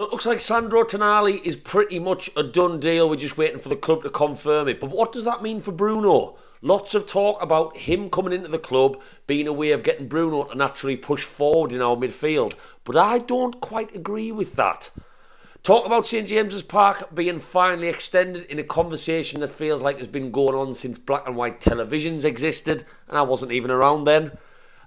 It looks like Sandro Tonali is pretty much a done deal. We're just waiting for the club to confirm it. But what does that mean for Bruno? Lots of talk about him coming into the club being a way of getting Bruno to naturally push forward in our midfield. But I don't quite agree with that. Talk about St. James's Park being finally extended in a conversation that feels like has been going on since black and white televisions existed, and I wasn't even around then.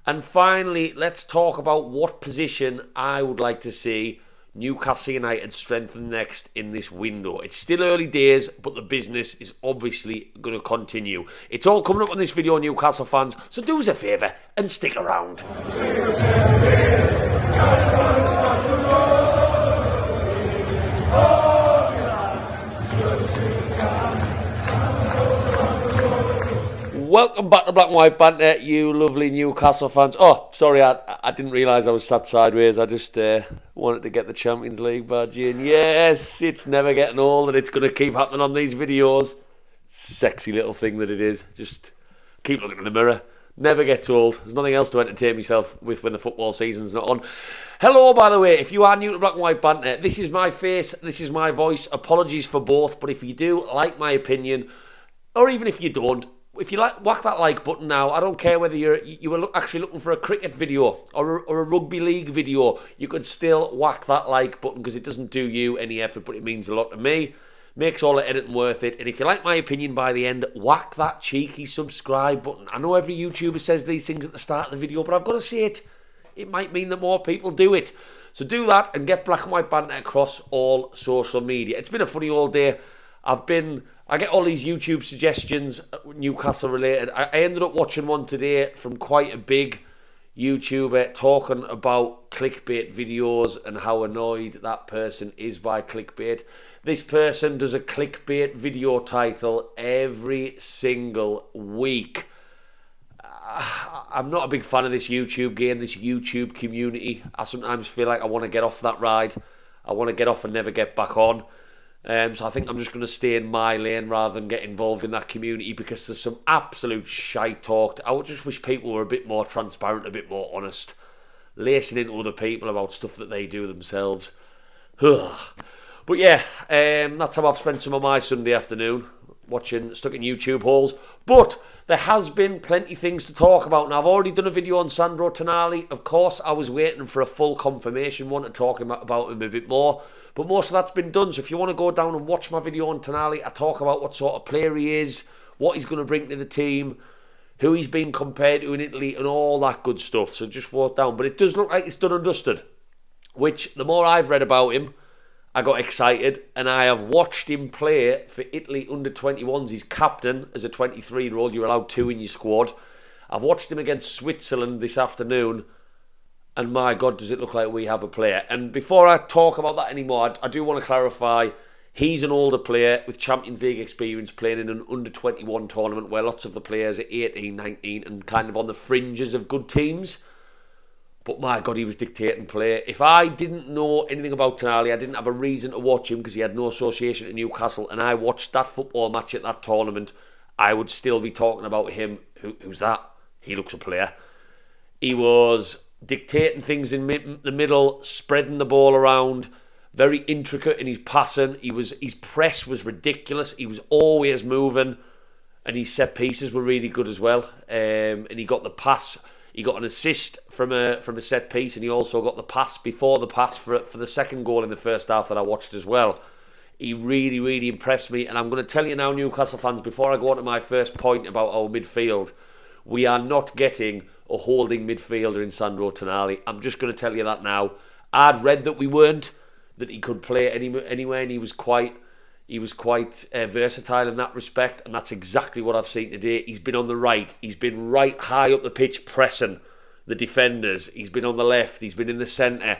And finally, let's talk about what position I would like to see Newcastle United strengthen next in this window. It's still early days, but the business is obviously going to continue. It's all coming up on this video, Newcastle fans, so do us a favour and stick around. Welcome back to Black and White Banter, you lovely Newcastle fans. Oh, sorry, I didn't realise I was sat sideways. I just wanted to get the Champions League badge in. Yes, it's never getting old and it's going to keep happening on these videos. Sexy little thing that it is. Just keep looking in the mirror. Never gets old. There's nothing else to entertain myself with when the football season's not on. Hello, by the way, if you are new to Black and White Banter, this is my face, this is my voice. Apologies for both, but if you do like my opinion, or even if you don't, if you like, whack that like button now. I don't care whether you were actually looking for a cricket video or a rugby league video. You could still whack that like button because it doesn't do you any effort, but it means a lot to me. Makes all the editing worth it. And if you like my opinion by the end, whack that cheeky subscribe button. I know every YouTuber says these things at the start of the video, but I've got to say it. It might mean that more people do it. So do that and get Black and White Banter across all social media. It's been a funny all day. I get all these YouTube suggestions, Newcastle related. I ended up watching one today from quite a big YouTuber talking about clickbait videos and how annoyed that person is by clickbait. This person does a clickbait video title every single week. I'm not a big fan of this YouTube game, this YouTube community. I sometimes feel like I want to get off that ride. I want to get off and never get back on. So I think I'm just going to stay in my lane rather than get involved in that community because there's some absolute shite talk. I would just wish people were a bit more transparent, a bit more honest, lacing into other people about stuff that they do themselves. But yeah, that's how I've spent some of my Sunday afternoon, stuck in YouTube holes. But there has been plenty of things to talk about. Now, I've already done a video on Sandro Tonali. Of course, I was waiting for a full confirmation one to talk about him a bit more. But most of that's been done. So if you want to go down and watch my video on Tonali, I talk about what sort of player he is, what he's going to bring to the team, who he's been compared to in Italy, and all that good stuff. So just walk down. But it does look like it's done and dusted. Which, the more I've read about him, I got excited. And I have watched him play for Italy under-21s. He's captain as a 23-year-old. You're allowed 2 in your squad. I've watched him against Switzerland this afternoon. And my God, does it look like we have a player. And before I talk about that anymore, I do want to clarify, he's an older player with Champions League experience playing in an under-21 tournament where lots of the players are 18, 19 and kind of on the fringes of good teams. But my God, he was dictating play. If I didn't know anything about Tonali, I didn't have a reason to watch him because he had no association to Newcastle, and I watched that football match at that tournament, I would still be talking about him. Who's that? He looks a player. He was dictating things in the middle, spreading the ball around, very intricate in his passing. His press was ridiculous. He was always moving, and his set pieces were really good as well. And he got the pass. He got an assist from a set piece, and he also got the pass before the pass for the second goal in the first half that I watched as well. He really, really impressed me, and I'm going to tell you now, Newcastle fans, before I go on to my first point about our midfield, we are not getting a holding midfielder in Sandro Tonali. I'm just going to tell you that now. I'd read that we weren't, that he could play anywhere, and he was quite versatile in that respect, and that's exactly what I've seen today. He's been on the right. He's been right high up the pitch pressing the defenders. He's been on the left. He's been in the centre.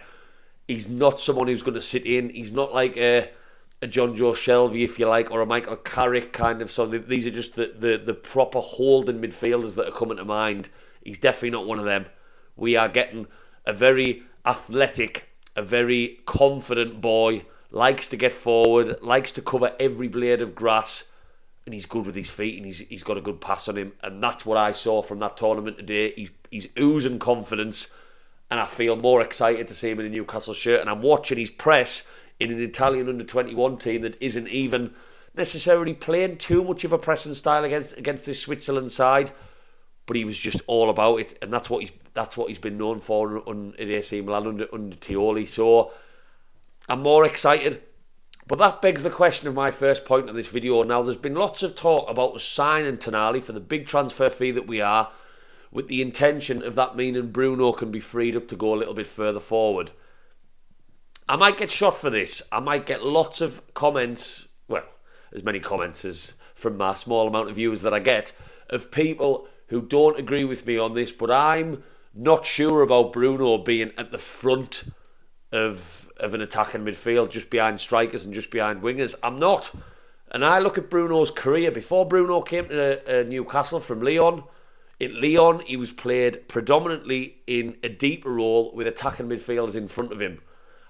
He's not someone who's going to sit in. He's not like a John Joe Shelby, if you like, or a Michael Carrick kind of. So these are just the proper holding midfielders that are coming to mind. He's definitely not one of them. We are getting a very athletic, a very confident boy, likes to get forward, likes to cover every blade of grass, and he's good with his feet, and he's got a good pass on him, and that's what I saw from that tournament today. He's oozing confidence, and I feel more excited to see him in a Newcastle shirt, and I'm watching his press in an Italian under-21 team that isn't even necessarily playing too much of a pressing style against this Switzerland side, but he was just all about it, and that's what he's been known for at AC Milan under Tioli. So I'm more excited. But that begs the question of my first point on this video. Now, there's been lots of talk about us signing Tonali for the big transfer fee that we are, with the intention of that meaning Bruno can be freed up to go a little bit further forward. I might get shot for this. I might get lots of comments, well, as many comments as from my small amount of viewers that I get, of people who don't agree with me on this, but I'm not sure about Bruno being at the front of an attacking midfield, just behind strikers and just behind wingers. I'm not. And I look at Bruno's career. Before Bruno came to Newcastle from Lyon, in Lyon he was played predominantly in a deeper role with attacking midfielders in front of him.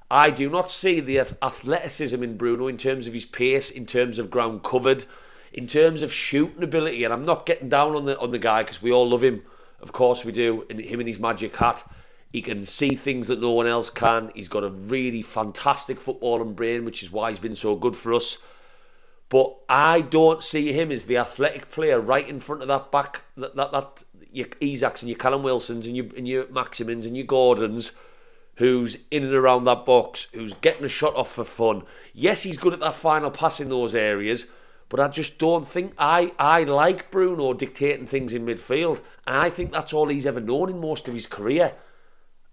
I do not see the athleticism in Bruno in terms of his pace, in terms of ground covered, in terms of shooting ability. And I'm not getting down on the guy because we all love him. Of course we do. And him and his magic hat. He can see things that no one else can. He's got a really fantastic footballing brain, which is why he's been so good for us. But I don't see him as the athletic player right in front of that back, that your Isaacs and your Callum Wilsons and your Maximins and your Gordons, who's in and around that box, who's getting a shot off for fun. Yes, he's good at that final pass in those areas, but I just don't think I like Bruno dictating things in midfield. And I think that's all he's ever known in most of his career.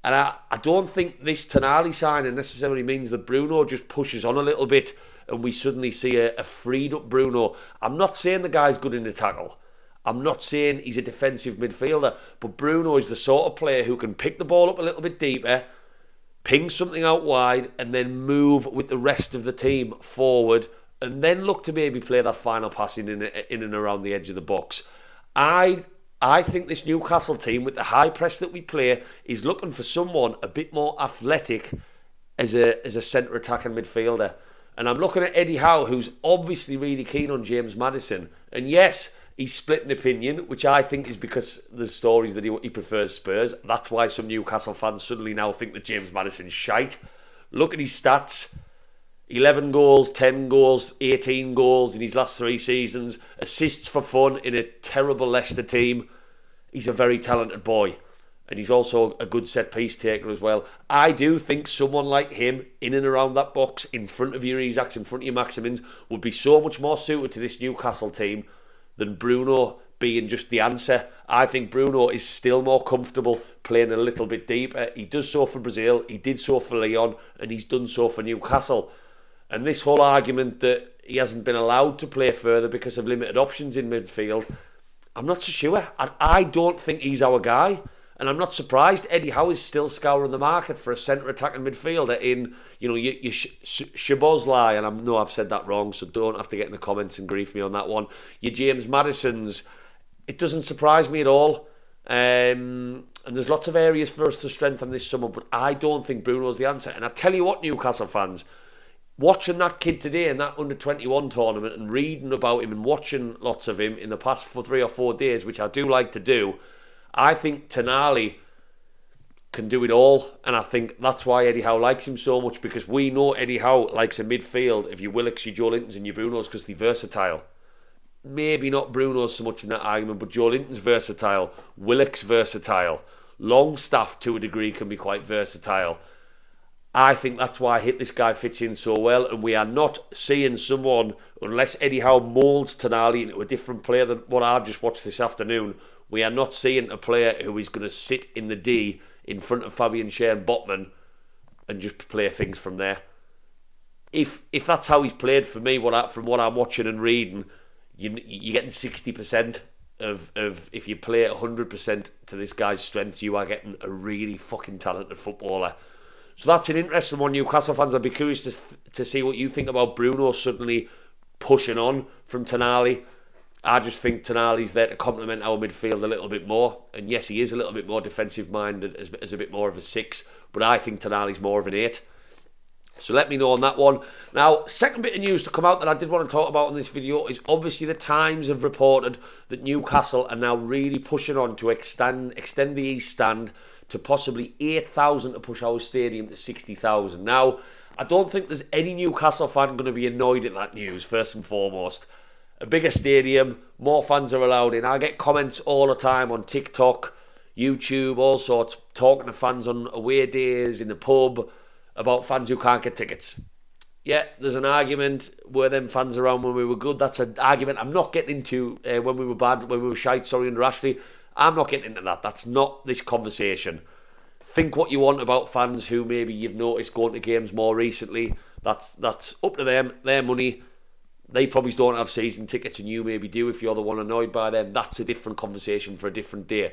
And I don't think this Tonali signing necessarily means that Bruno just pushes on a little bit and we suddenly see a freed up Bruno. I'm not saying the guy's good in the tackle. I'm not saying he's a defensive midfielder. But Bruno is the sort of player who can pick the ball up a little bit deeper, ping something out wide, and then move with the rest of the team forward, and then look to maybe play that final pass in and around the edge of the box. I think this Newcastle team, with the high press that we play, is looking for someone a bit more athletic as a centre attacking midfielder. And I'm looking at Eddie Howe, who's obviously really keen on James Maddison. And yes, he's split an opinion, which I think is because there's stories that he prefers Spurs. That's why some Newcastle fans suddenly now think that James Maddison's shite. Look at his stats. 11 goals, 10 goals, 18 goals in his last 3 seasons. Assists for fun in a terrible Leicester team. He's a very talented boy. And he's also a good set-piece taker as well. I do think someone like him, in and around that box, in front of your Isaacs, in front of your Maximins, would be so much more suited to this Newcastle team than Bruno being just the answer. I think Bruno is still more comfortable playing a little bit deeper. He does so for Brazil, he did so for Lyon, and he's done so for Newcastle. And this whole argument that he hasn't been allowed to play further because of limited options in midfield, I'm not so sure. I don't think he's our guy. And I'm not surprised Eddie Howe is still scouring the market for a centre attacking midfielder in, your Shabozlai, and I know I've said that wrong, so don't have to get in the comments and grief me on that one. Your James Maddisons. It doesn't surprise me at all. And there's lots of areas for us to strengthen this summer, but I don't think Bruno's the answer. And I tell you what, Newcastle fans, watching that kid today in that under-21 tournament and reading about him and watching lots of him in the past 3 or 4 days, which I do like to do, I think Tonali can do it all, and I think that's why Eddie Howe likes him so much, because we know Eddie Howe likes a midfield of your Willocks, your Joe Lintons and your Brunos because they're versatile. Maybe not Bruno's so much in that argument, but Joe Linton's versatile, Willocks versatile, Longstaff to a degree can be quite versatile. I think that's why this guy fits in so well, and we are not seeing someone, unless Eddie Howe moulds Tonali into a different player than what I've just watched this afternoon, we are not seeing a player who is going to sit in the D in front of Fabian Schär and Botman and just play things from there. If that's how he's played for me, from what I'm watching and reading, you're getting 60% of if you play 100% to this guy's strengths, you are getting a really fucking talented footballer. So that's an interesting one, Newcastle fans. I'd be curious to see what you think about Bruno suddenly pushing on from Tonali. I just think Tonali's there to complement our midfield a little bit more. And yes, he is a little bit more defensive-minded as a bit more of a 6. But I think Tonali's more of an 8. So let me know on that one. Now, second bit of news to come out that I did want to talk about in this video is obviously the Times have reported that Newcastle are now really pushing on to extend the East Stand to possibly 8,000 to push our stadium to 60,000. Now, I don't think there's any Newcastle fan going to be annoyed at that news, first and foremost. A bigger stadium, more fans are allowed in. I get comments all the time on TikTok, YouTube, all sorts, talking to fans on away days, in the pub, about fans who can't get tickets. Yeah, there's an argument, were them fans around when we were good? That's an argument I'm not getting into when we were bad, when we were shite, under Ashley. I'm not getting into that. That's not this conversation. Think what you want about fans who maybe you've noticed going to games more recently. That's up to them, their money. They probably don't have season tickets and you maybe do if you're the one annoyed by them. That's a different conversation for a different day.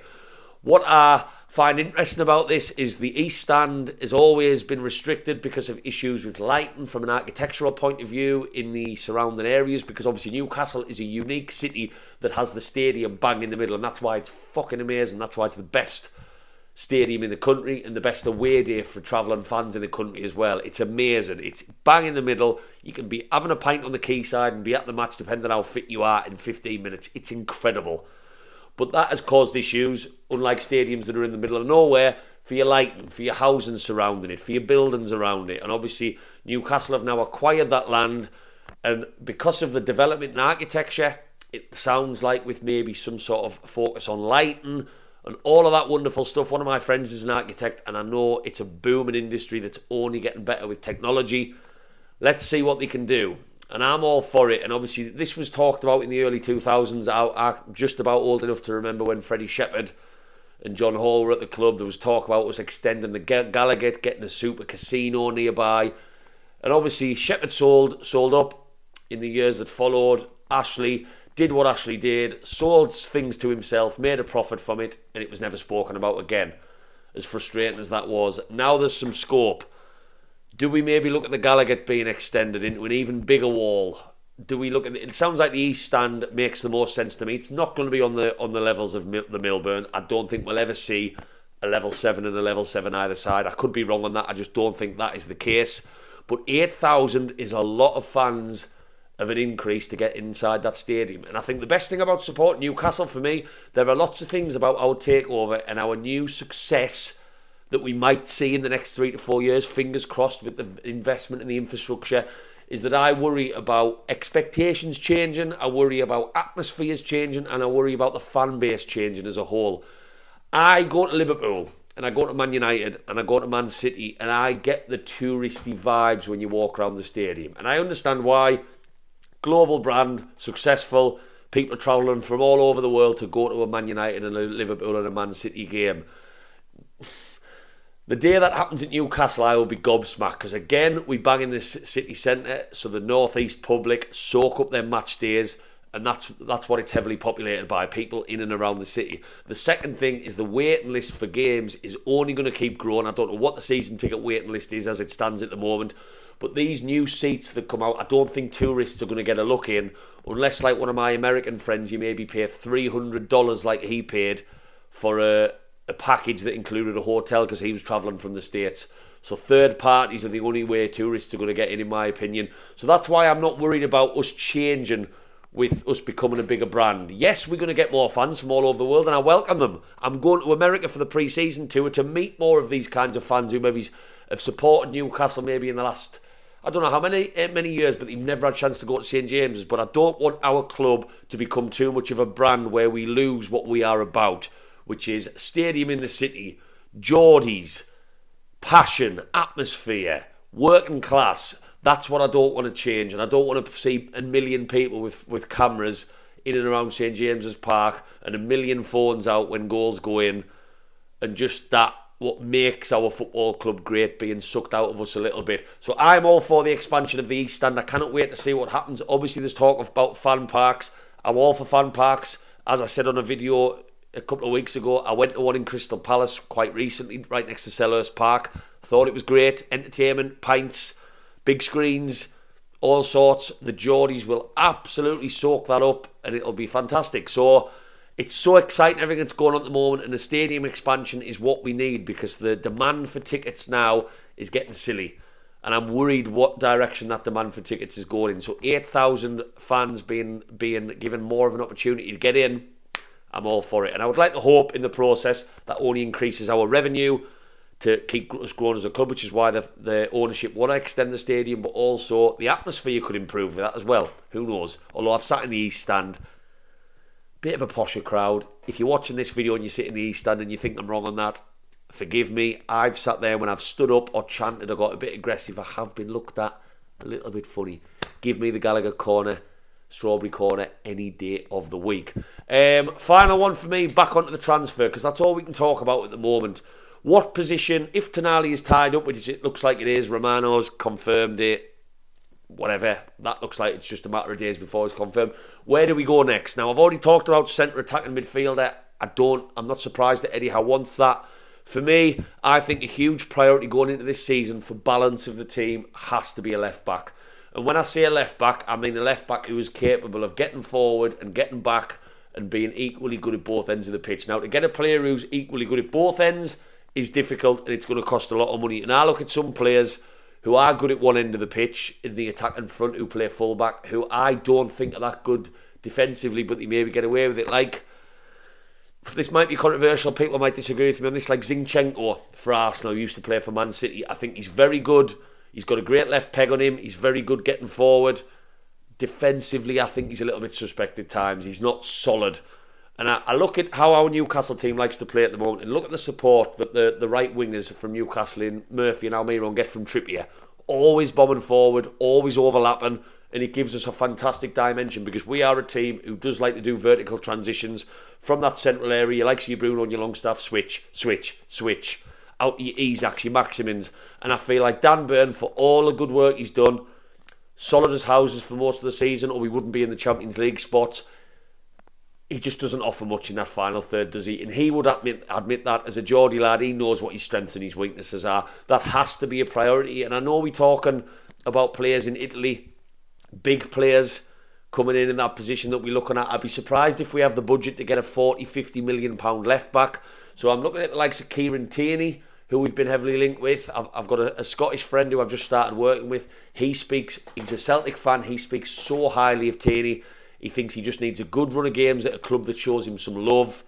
What I find interesting about this is the East Stand has always been restricted because of issues with lighting from an architectural point of view in the surrounding areas, because obviously Newcastle is a unique city that has the stadium bang in the middle, and that's why it's fucking amazing. That's why it's the best stadium in the country and the best away day for travelling fans in the country as well. It's amazing. It's bang in the middle. You can be having a pint on the quayside and be at the match depending on how fit you are in 15 minutes. It's incredible. But that has caused issues, unlike stadiums that are in the middle of nowhere, for your lighting, for your housing surrounding it, for your buildings around it. And obviously Newcastle have now acquired that land, and because of the development in architecture, it sounds like with maybe some sort of focus on lighting and all of that wonderful stuff. One of my friends is an architect, and I know it's a booming industry that's only getting better with technology. Let's see what they can do. And I'm all for it. And obviously this was talked about in the early 2000s. I'm just about old enough to remember when Freddie Shepherd and John Hall were at the club. There was talk about us extending the Gallagher, getting a super casino nearby. And obviously Shepherd sold up in the years that followed. Ashley did what Ashley did, sold things to himself, made a profit from it, and it was never spoken about again. As frustrating as that was. Now there's some scope. Do we maybe look at the Gallagher being extended into an even bigger wall? Do we look at it? Sounds like the East Stand makes the most sense to me. It's not going to be on the levels of the Milburn. I don't think we'll ever see a level 7 and a level 7 either side. I could be wrong on that. I just don't think that is the case. But 8,000 is a lot of fans of an increase to get inside that stadium. And I think the best thing about supporting Newcastle for me, there are lots of things about our takeover and our new success that we might see in the next 3 to 4 years, fingers crossed with the investment in the infrastructure, is that I worry about expectations changing, I worry about atmospheres changing, and I worry about the fan base changing as a whole. I go to Liverpool, and I go to Man United, and I go to Man City, and I get the touristy vibes when you walk around the stadium. And I understand why. Global brand, successful, people travelling from all over the world to go to a Man United and a Liverpool and a Man City game. The day that happens at Newcastle, I will be gobsmacked, because again, we bang in the city centre, so the northeast public soak up their match days, and that's what it's heavily populated by, people in and around the city. The second thing is the waiting list for games is only going to keep growing. I don't know what the season ticket waiting list is as it stands at the moment, but these new seats that come out, I don't think tourists are going to get a look in, unless, like one of my American friends, you maybe pay $300 like he paid for a package that included a hotel because he was travelling from the States. So third parties are the only way tourists are going to get in my opinion. So that's why I'm not worried about us changing with us becoming a bigger brand. Yes, we're going to get more fans from all over the world, and I welcome them. I'm going to America for the pre-season tour to meet more of these kinds of fans who maybe have supported Newcastle maybe in the last, I don't know how many years, but they've never had a chance to go to St. James's. But I don't want our club to become too much of a brand where we lose what we are about, which is stadium in the city, Geordies, passion, atmosphere, working class. That's what I don't want to change. And I don't want to see a million people with cameras in and around St. James's Park and a million phones out when goals go in, and just that, what makes our football club great, being sucked out of us a little bit. So I'm all for the expansion of the East Stand. I cannot wait to see what happens. Obviously there's talk about fan parks. I'm all for fan parks. As I said on a video a couple of weeks ago, I went to one in Crystal Palace quite recently, right next to Selhurst Park. Thought it was great. Entertainment, pints, big screens, all sorts. The Geordies will absolutely soak that up, and it'll be fantastic. So it's so exciting, everything that's going on at the moment, and the stadium expansion is what we need, because the demand for tickets now is getting silly, and I'm worried what direction that demand for tickets is going in. So 8,000 fans being given more of an opportunity to get in, I'm all for it. And I would like to hope in the process that only increases our revenue, to keep us growing as a club, which is why the ownership want to extend the stadium, but also the atmosphere could improve with that as well. Who knows? Although I've sat in the East Stand, bit of a posher crowd. If you're watching this video and you sit in the East Stand and you think I'm wrong on that, forgive me. I've sat there when I've stood up or chanted or got a bit aggressive. I have been looked at a little bit funny. Give me the Gallagher corner, Strawberry corner any day of the week. Final one for me, back onto the transfer, because that's all we can talk about at the moment. What position, if Tonali is tied up, which it looks like it is, Romano's confirmed it, whatever, that looks like it's just a matter of days before it's confirmed. Where do we go next? Now, I've already talked about centre attacking midfielder. I'm not surprised that Eddie Howe wants that. For me, I think a huge priority going into this season for balance of the team has to be a left back. And when I say a left back, I mean a left back who is capable of getting forward and getting back and being equally good at both ends of the pitch. Now, to get a player who's equally good at both ends is difficult, and it's going to cost a lot of money. And I look at some players who are good at one end of the pitch in the attack and front, who play fullback, who I don't think are that good defensively, but they maybe get away with it. Like, this might be controversial, people might disagree with me on this, like Zinchenko for Arsenal, who used to play for Man City. I think he's very good. He's got a great left peg on him. He's very good getting forward. Defensively, I think he's a little bit suspect at times. He's not solid. And I look at how our Newcastle team likes to play at the moment, and look at the support that the right wingers from Newcastle in Murphy and Almiron get from Trippier. Always bombing forward, always overlapping, and it gives us a fantastic dimension, because we are a team who does like to do vertical transitions from that central area. You like to see your Bruno and your Longstaff switch, out to your Isaacs, your Maximins. And I feel like Dan Burn, for all the good work he's done, solid as houses for most of the season, or we wouldn't be in the Champions League spots, he just doesn't offer much in that final third, does he? And he would admit that as a Geordie lad. He knows what his strengths and his weaknesses are. That has to be a priority. And I know we're talking about players in Italy, big players coming in that position that we're looking at. I'd be surprised if we have the budget to get a 40-50 million pound left back. So I'm looking at the likes of Kieran Tierney, who we've been heavily linked with. I've got a Scottish friend who I've just started working with. He's a Celtic fan. He speaks so highly of Tierney. He thinks he just needs a good run of games at a club that shows him some love.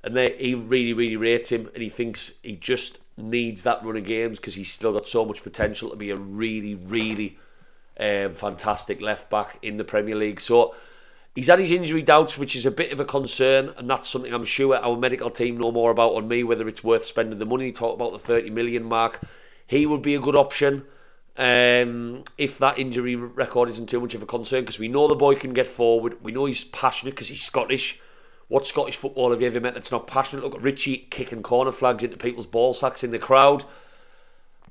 And he really, really rates him. And he thinks he just needs that run of games because he's still got so much potential to be a really, really fantastic left back in the Premier League. So he's had his injury doubts, which is a bit of a concern. And that's something I'm sure our medical team know more about on me, whether it's worth spending the money. Talk about the 30 million mark. He would be a good option. If that injury record isn't too much of a concern, because we know the boy can get forward, we know he's passionate because he's Scottish. What Scottish football have you ever met that's not passionate? Look at Richie kicking corner flags into people's ball sacks in the crowd.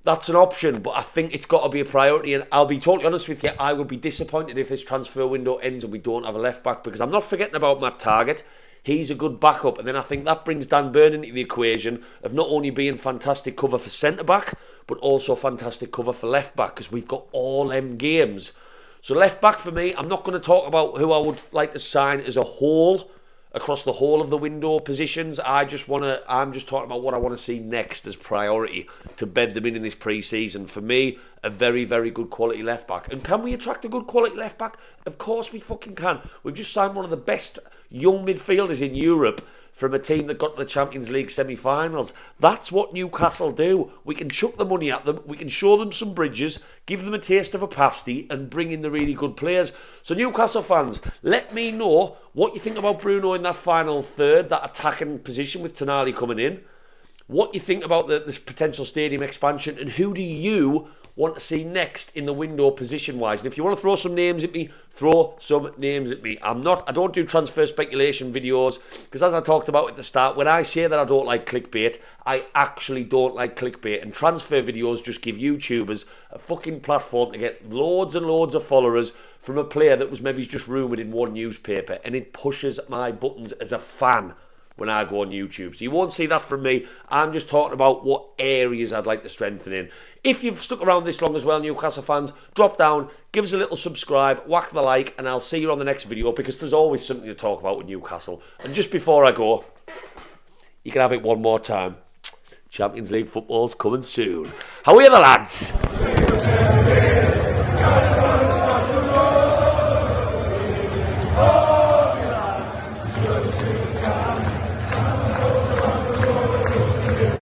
That's an option, but I think it's got to be a priority. And I'll be totally honest with you, I would be disappointed if this transfer window ends and we don't have a left back, because I'm not forgetting about Matt Targett. He's a good backup, and then I think that brings Dan Burn into the equation of not only being fantastic cover for centre-back, but also fantastic cover for left-back, because we've got all them games. So left-back for me, I'm not going to talk about who I would like to sign as a whole, across the whole of the window positions. I'm just talking about what I want to see next as priority to bed them in this pre-season. For me, a very, very good quality left-back. And can we attract a good quality left-back? Of course we fucking can. We've just signed one of the best young midfielders in Europe from a team that got to the Champions League semi-finals. That's what Newcastle do. We can chuck the money at them, we can show them some bridges, give them a taste of a pasty, and bring in the really good players. So Newcastle fans, let me know what you think about Bruno in that final third, that attacking position with Tonali coming in. What you think about this potential stadium expansion, and who do you want to see next in the window position-wise? And if you want to throw some names at me, throw some names at me. I don't do transfer speculation videos, because as I talked about at the start, when I say that I don't like clickbait, I actually don't like clickbait. And transfer videos just give YouTubers a fucking platform to get loads and loads of followers from a player that was maybe just rumoured in one newspaper, and it pushes my buttons as a fan when I go on YouTube. So you won't see that from me. I'm just talking about what areas I'd like to strengthen in. If you've stuck around this long as well, Newcastle fans, drop down, give us a little subscribe, whack the like, and I'll see you on the next video, because there's always something to talk about with Newcastle. And just before I go, you can have it one more time. Champions League football's coming soon. How are you, the lads?